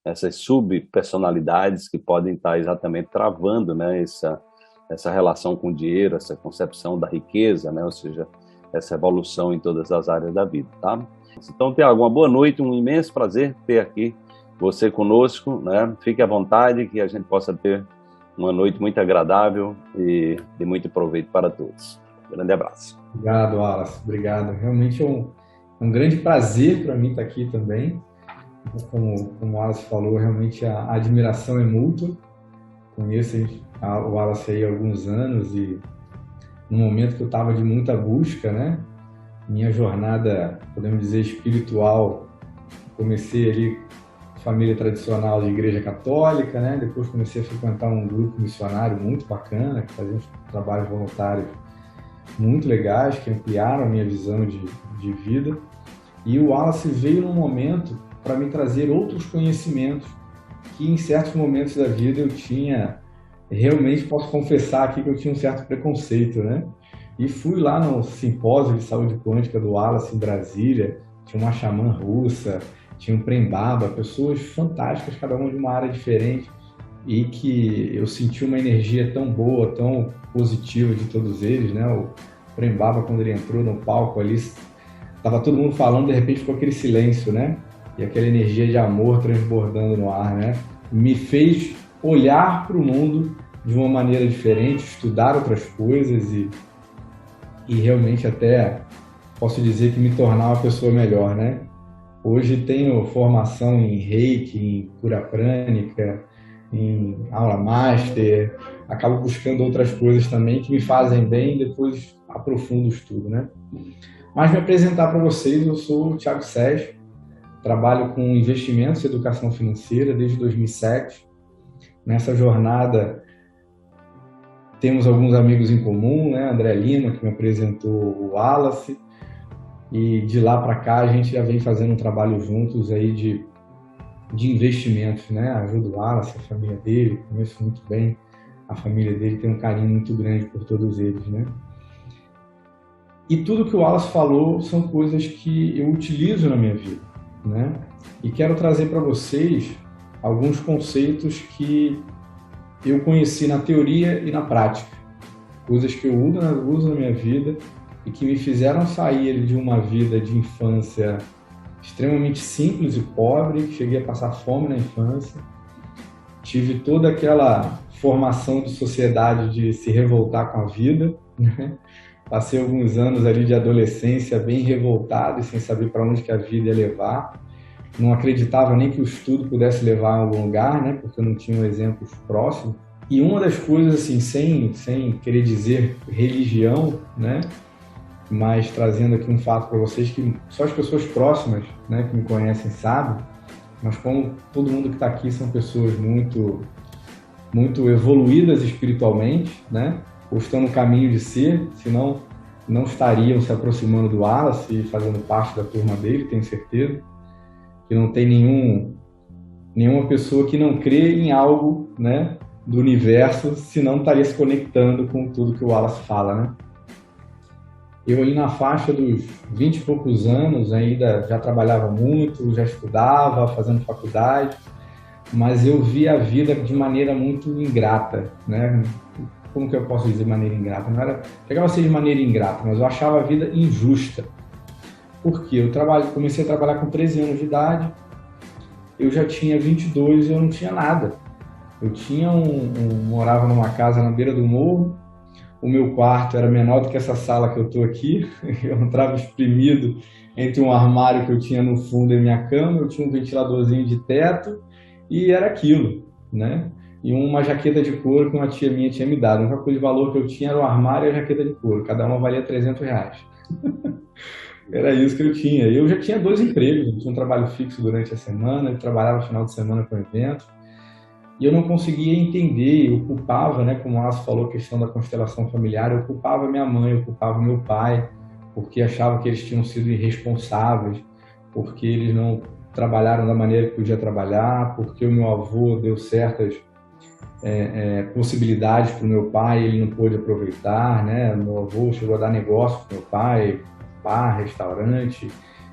essas subpersonalidades que podem estar exatamente travando, né, essa relação com o dinheiro, essa concepção da riqueza, né, ou seja, essa evolução em todas as áreas da vida, tá? Então, Tiago, uma boa noite, um imenso prazer ter aqui você conosco, né? Fique à vontade, que a gente possa ter uma noite muito agradável e de muito proveito para todos. Grande abraço. Obrigado, Wallace. Obrigado. Realmente é um grande prazer para mim estar aqui também. Como o Wallace falou, realmente a admiração é mútua. Conheço o Wallace aí há alguns anos e no momento que eu estava de muita busca, né? Minha jornada, podemos dizer, espiritual, comecei ali família tradicional de igreja católica, né? Depois comecei a frequentar um grupo missionário muito bacana, que fazia uns trabalhos voluntários muito legais, que ampliaram a minha visão de vida. E o Wallace veio num momento para me trazer outros conhecimentos que em certos momentos da vida eu tinha, realmente posso confessar aqui que eu tinha um certo preconceito, né? E fui lá no simpósio de saúde quântica do Wallace em Brasília, tinha uma xamã russa, tinha um Prem Baba, pessoas fantásticas, cada uma de uma área diferente, e que eu senti uma energia tão boa, tão positiva de todos eles, né? O Prem Baba, quando ele entrou no palco ali, tava todo mundo falando, de repente ficou aquele silêncio, né? E aquela energia de amor transbordando no ar, né? Me fez olhar para o mundo de uma maneira diferente, estudar outras coisas e realmente até posso dizer que me tornar uma pessoa melhor, né? Hoje tenho formação em Reiki, em cura prânica, em aula master, acabo buscando outras coisas também que me fazem bem e depois aprofundo o estudo, né? Mas me apresentar para vocês, eu sou o Thiago Sérgio, trabalho com investimentos e educação financeira desde 2007. Nessa jornada temos alguns amigos em comum, né? André Lima, que me apresentou o Wallace, e de lá para cá a gente já vem fazendo um trabalho juntos aí de investimentos, né? Ajudo o Wallace, a família dele, conheço muito bem a família dele, tem um carinho muito grande por todos eles, né? E tudo que o Wallace falou são coisas que eu utilizo na minha vida, né? E quero trazer para vocês alguns conceitos que eu conheci na teoria e na prática, coisas que eu uso na minha vida e que me fizeram sair de uma vida de infância extremamente simples e pobre, que cheguei a passar fome na infância, tive toda aquela formação de sociedade de se revoltar com a vida, né? Passei alguns anos ali de adolescência bem revoltado e sem saber para onde que a vida ia levar. Não acreditava nem que o estudo pudesse levar a algum lugar, né? Porque eu não tinha exemplos próximos. E uma das coisas, assim, sem querer dizer religião, né? Mas trazendo aqui um fato para vocês que só as pessoas próximas, né, que me conhecem sabem, mas como todo mundo que está aqui são pessoas muito evoluídas espiritualmente, né? Ou estão no caminho de ser, senão não estariam se aproximando do Wallace e fazendo parte da turma dele, tenho certeza. Que não tem nenhuma pessoa que não crê em algo, né, do universo, se não estaria se conectando com tudo que o Wallace fala, né? Eu ali na faixa dos 20 e poucos anos ainda já trabalhava muito, já estudava, fazendo faculdade, mas eu via a vida de maneira muito ingrata, né? Como que eu posso dizer maneira ingrata? Não era, chegava a ser de maneira ingrata, mas eu achava a vida injusta. Por quê? Comecei a trabalhar com 13 anos de idade, eu já tinha 22 e eu não tinha nada. Eu morava numa casa na beira do morro, o meu quarto era menor do que essa sala que eu estou aqui, eu entrava espremido entre um armário que eu tinha no fundo e minha cama, eu tinha um ventiladorzinho de teto e era aquilo, né? E uma jaqueta de couro que uma tia minha tinha me dado. A única coisa de valor que eu tinha era o armário e a jaqueta de couro, cada uma valia R$ 300. Era isso que eu tinha. Eu já tinha dois empregos, eu tinha um trabalho fixo durante a semana, eu trabalhava no final de semana com eventos, e eu não conseguia entender, eu culpava, né, como o Aço falou, a questão da constelação familiar, eu culpava minha mãe, eu culpava meu pai, porque achava que eles tinham sido irresponsáveis, porque eles não trabalharam da maneira que podia trabalhar, porque o meu avô deu certas possibilidades para o meu pai, ele não pôde aproveitar, né? Meu avô chegou a dar negócio para o meu pai, bar, restaurante,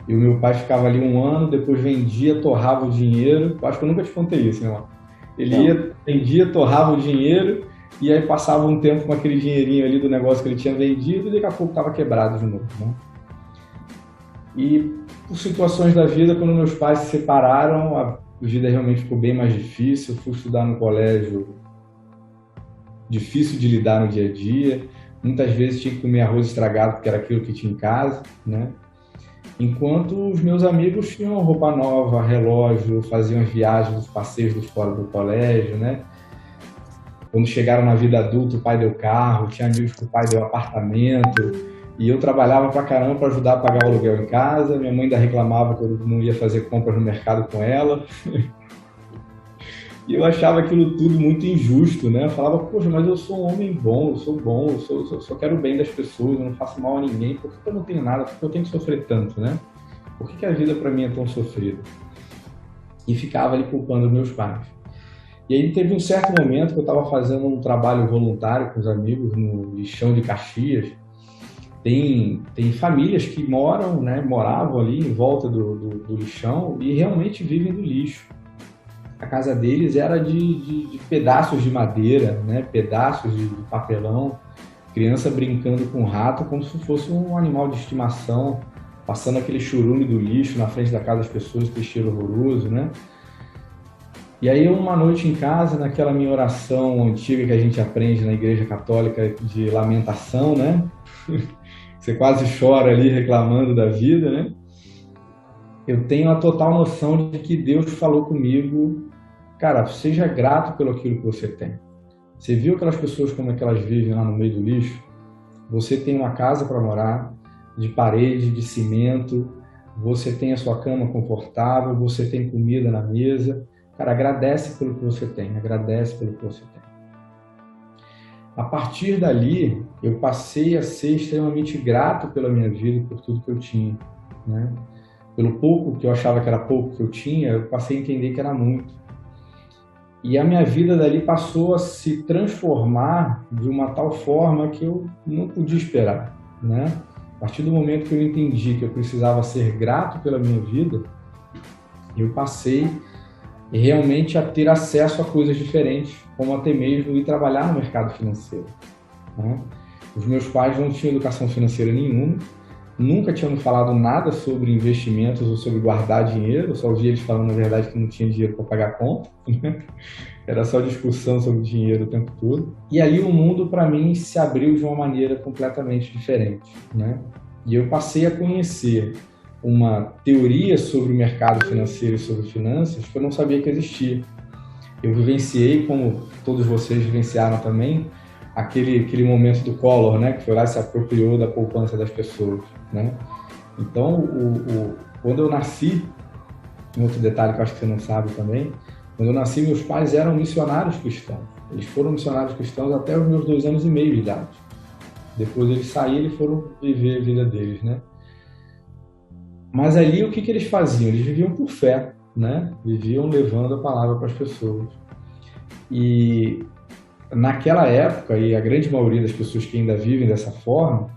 E o meu pai ficava ali um ano, depois vendia, torrava o dinheiro. Eu acho que eu nunca te contei isso, né, irmão? Ele Não. ia, vendia, torrava o dinheiro, e aí passava um tempo com aquele dinheirinho ali do negócio que ele tinha vendido, e daqui a pouco estava quebrado de novo, né? E por situações da vida, quando meus pais se separaram, a vida realmente ficou bem mais difícil. Eu fui estudar no colégio, difícil de lidar no dia a dia. Muitas vezes tinha que comer arroz estragado, porque era aquilo que tinha em casa, né? Enquanto os meus amigos tinham roupa nova, relógio, faziam as viagens, os passeios dos fora do colégio, né? Quando chegaram na vida adulta, o pai deu carro, tinha amigos que o pai deu apartamento, e eu trabalhava pra caramba para ajudar a pagar o aluguel em casa. Minha mãe ainda reclamava que eu não ia fazer compras no mercado com ela. E eu achava aquilo tudo muito injusto, né? Eu falava, poxa, mas eu sou um homem bom, eu sou bom, só quero o bem das pessoas, eu não faço mal a ninguém, por que eu não tenho nada? Por que eu tenho que sofrer tanto, né? Por que a vida para mim é tão sofrida? E ficava ali culpando meus pais. E aí teve um certo momento que eu estava fazendo um trabalho voluntário com os amigos no lixão de Caxias. Tem famílias que moram, né, moravam ali em volta do lixão e realmente vivem do lixo. A casa deles era de pedaços de madeira, né, pedaços de papelão, criança brincando com rato como se fosse um animal de estimação, passando aquele churume do lixo na frente da casa das pessoas, que cheiro horroroso, né? E aí uma noite em casa, naquela minha oração antiga que a gente aprende na Igreja Católica de lamentação, né? Você quase chora ali reclamando da vida, né? Eu tenho a total noção de que Deus falou comigo, cara, seja grato pelo aquilo que você tem. Você viu aquelas pessoas como é que elas vivem lá no meio do lixo? Você tem uma casa para morar, de parede, de cimento, você tem a sua cama confortável, você tem comida na mesa. Cara, agradece pelo que você tem, agradece pelo que você tem. A partir dali, eu passei a ser extremamente grato pela minha vida, por tudo que eu tinha, né? Pelo pouco que eu achava que era pouco que eu tinha, eu passei a entender que era muito. E a minha vida dali passou a se transformar de uma tal forma que eu não podia esperar, né? A partir do momento que eu entendi que eu precisava ser grato pela minha vida, eu passei realmente a ter acesso a coisas diferentes, como até mesmo ir trabalhar no mercado financeiro, né? Os meus pais não tinham educação financeira nenhuma, nunca tinham me falado nada sobre investimentos ou sobre guardar dinheiro, eu só ouvia eles falando, na verdade, que não tinha dinheiro para pagar a conta, né? Era só discussão sobre dinheiro o tempo todo. E ali o mundo, para mim, se abriu de uma maneira completamente diferente, né? E eu passei a conhecer uma teoria sobre o mercado financeiro e sobre finanças que eu não sabia que existia. Eu vivenciei, como todos vocês vivenciaram também, aquele momento do Collor, né, que foi lá e se apropriou da poupança das pessoas, né? Então, quando eu nasci, um outro detalhe que eu acho que você não sabe também, quando eu nasci, meus pais eram missionários cristãos. Eles foram missionários cristãos até os meus 2 anos e meio de idade. Depois eles saíram e foram viver a vida deles, né? Mas ali o que eles faziam? Eles viviam por fé, né? Viviam levando a palavra para as pessoas. E naquela época, e a grande maioria das pessoas que ainda vivem dessa forma,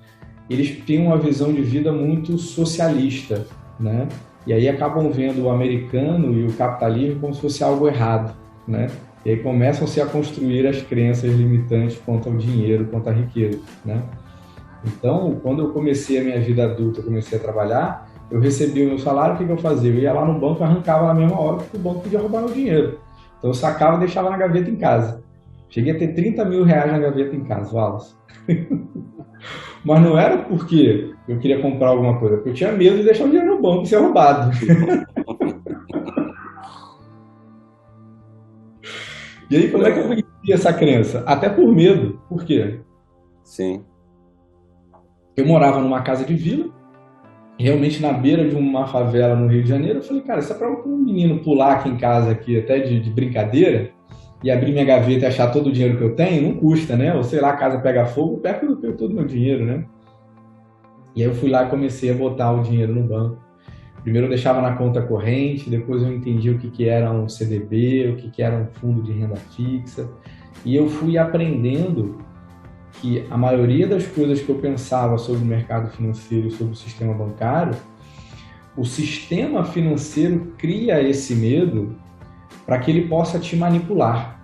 eles tinham uma visão de vida muito socialista, né? E aí acabam vendo o americano e o capitalismo como se fosse algo errado, né? E aí começam-se a construir as crenças limitantes quanto ao dinheiro, quanto à riqueza, né? Então, quando eu comecei a minha vida adulta, comecei a trabalhar, eu recebia o meu salário, o que eu fazia? Eu ia lá no banco e arrancava na mesma hora, porque o banco podia roubar meu dinheiro. Então eu sacava e deixava na gaveta em casa. Cheguei a ter 30 mil reais na gaveta em casa, Wallace. Mas não era porque eu queria comprar alguma coisa, porque eu tinha medo de deixar o dinheiro no banco e ser roubado. E aí, como é que eu venci essa crença? Até por medo. Por quê? Sim. Eu morava numa casa de vila, realmente na beira de uma favela no Rio de Janeiro. Eu falei, cara, isso é para um menino pular aqui em casa, aqui, até de brincadeira, e abrir minha gaveta e achar todo o dinheiro que eu tenho, não custa, né? Ou sei lá, a casa pega fogo, eu perco todo o meu dinheiro, né? E aí eu fui lá e comecei a botar o dinheiro no banco. Primeiro eu deixava na conta corrente, depois eu entendi o que era um CDB, o que era um fundo de renda fixa. E eu fui aprendendo que a maioria das coisas que eu pensava sobre o mercado financeiro e sobre o sistema bancário o sistema financeiro cria esse medo para que ele possa te manipular.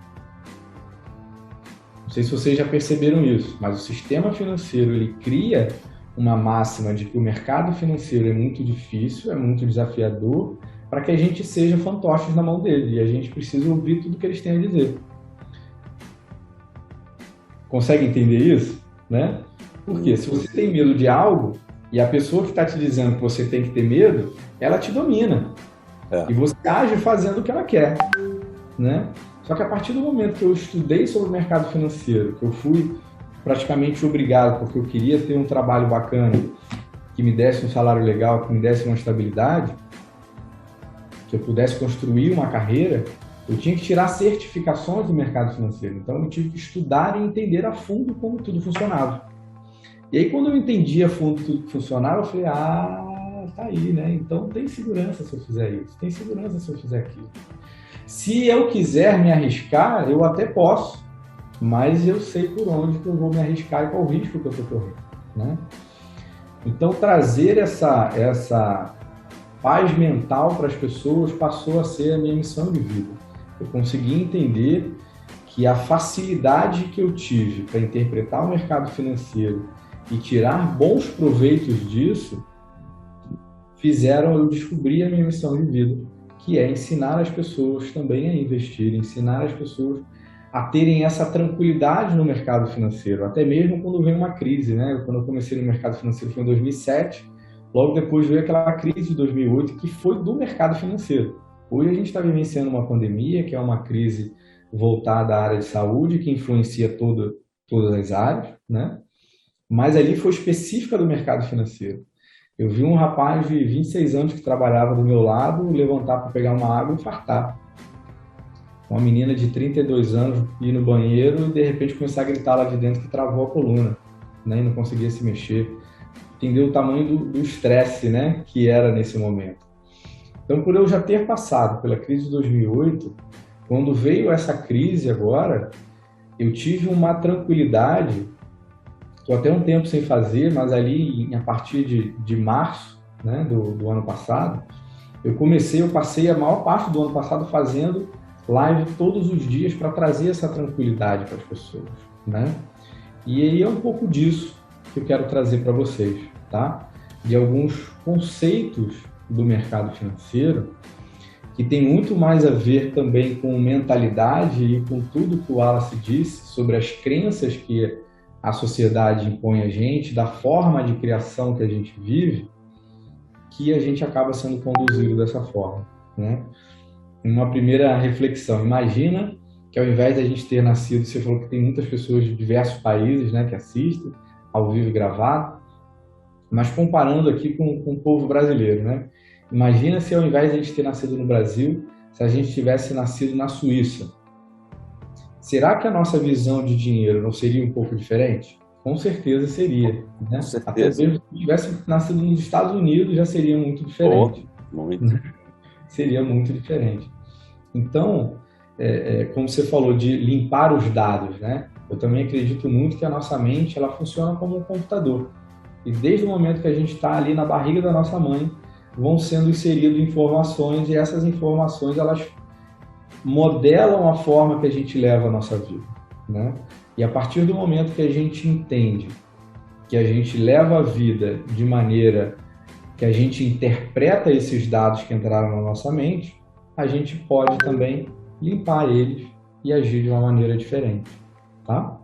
Não sei se vocês já perceberam isso, mas o sistema financeiro ele cria uma máxima de que o mercado financeiro é muito difícil, é muito desafiador, para que a gente seja fantoches na mão dele e a gente precisa ouvir tudo que eles têm a dizer. Consegue entender isso? Né? Porque se você tem medo de algo e a pessoa que está te dizendo que você tem que ter medo, ela te domina. E você age fazendo o que ela quer. Né? Só que a partir do momento que eu estudei sobre o mercado financeiro, que eu fui praticamente obrigado, porque eu queria ter um trabalho bacana, que me desse um salário legal, que me desse uma estabilidade, que eu pudesse construir uma carreira, eu tinha que tirar certificações do mercado financeiro. Então eu tive que estudar e entender a fundo como tudo funcionava. E aí quando eu entendi a fundo tudo que funcionava, eu falei, tá aí, né? Então tem segurança se eu fizer isso, tem segurança se eu fizer aquilo. Se eu quiser me arriscar, eu até posso, mas eu sei por onde que eu vou me arriscar e qual o risco que eu estou correndo, né? Então trazer essa paz mental para as pessoas passou a ser a minha missão de vida. Eu consegui entender que a facilidade que eu tive para interpretar o mercado financeiro e tirar bons proveitos disso fizeram eu descobrir a minha missão de vida, que é ensinar as pessoas também a investir, ensinar as pessoas a terem essa tranquilidade no mercado financeiro, até mesmo quando vem uma crise, né? Quando eu comecei no mercado financeiro foi em 2007, logo depois veio aquela crise de 2008, que foi do mercado financeiro. Hoje a gente está vivenciando uma pandemia, que é uma crise voltada à área de saúde, que influencia todas as áreas, né? Mas ali foi específica do mercado financeiro. Eu vi um rapaz de 26 anos que trabalhava do meu lado levantar para pegar uma água e infartar. Uma menina de 32 anos ir no banheiro e de repente começar a gritar lá de dentro que travou a coluna, né? E não conseguia se mexer. Entendeu o tamanho do estresse, né? Que era nesse momento. Então, por eu já ter passado pela crise de 2008, quando veio essa crise agora, eu tive uma tranquilidade. Estou até um tempo sem fazer, mas ali a partir de março, né, do ano passado, eu passei a maior parte do ano passado fazendo live todos os dias para trazer essa tranquilidade para as pessoas, né? E aí é um pouco disso que eu quero trazer para vocês, tá? De alguns conceitos do mercado financeiro que tem muito mais a ver também com mentalidade e com tudo que o Wallace disse sobre as crenças que a sociedade impõe a gente, da forma de criação que a gente vive, que a gente acaba sendo conduzido dessa forma, né? Uma primeira reflexão, imagina que ao invés de a gente ter nascido, você falou que tem muitas pessoas de diversos países, né, que assistem ao vivo gravado, mas comparando aqui com o povo brasileiro, né? Imagina se ao invés de a gente ter nascido no Brasil, se a gente tivesse nascido na Suíça. Será que a nossa visão de dinheiro não seria um pouco diferente? Com certeza seria, né? Com certeza. Até mesmo se tivesse nascido nos Estados Unidos já seria muito diferente. Muito. Seria muito diferente. Então, como você falou de limpar os dados, né? Eu também acredito muito que a nossa mente ela funciona como um computador. E desde o momento que a gente está ali na barriga da nossa mãe, vão sendo inseridas informações e essas informações elas modelam a forma que a gente leva a nossa vida, né? E a partir do momento que a gente entende que a gente leva a vida de maneira que a gente interpreta esses dados que entraram na nossa mente, a gente pode também limpar eles e agir de uma maneira diferente, tá?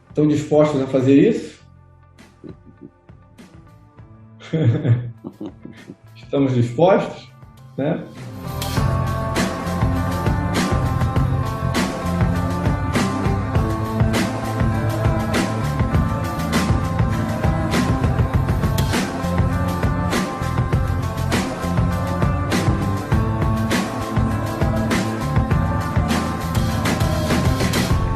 Estão dispostos a fazer isso? Estamos dispostos, né?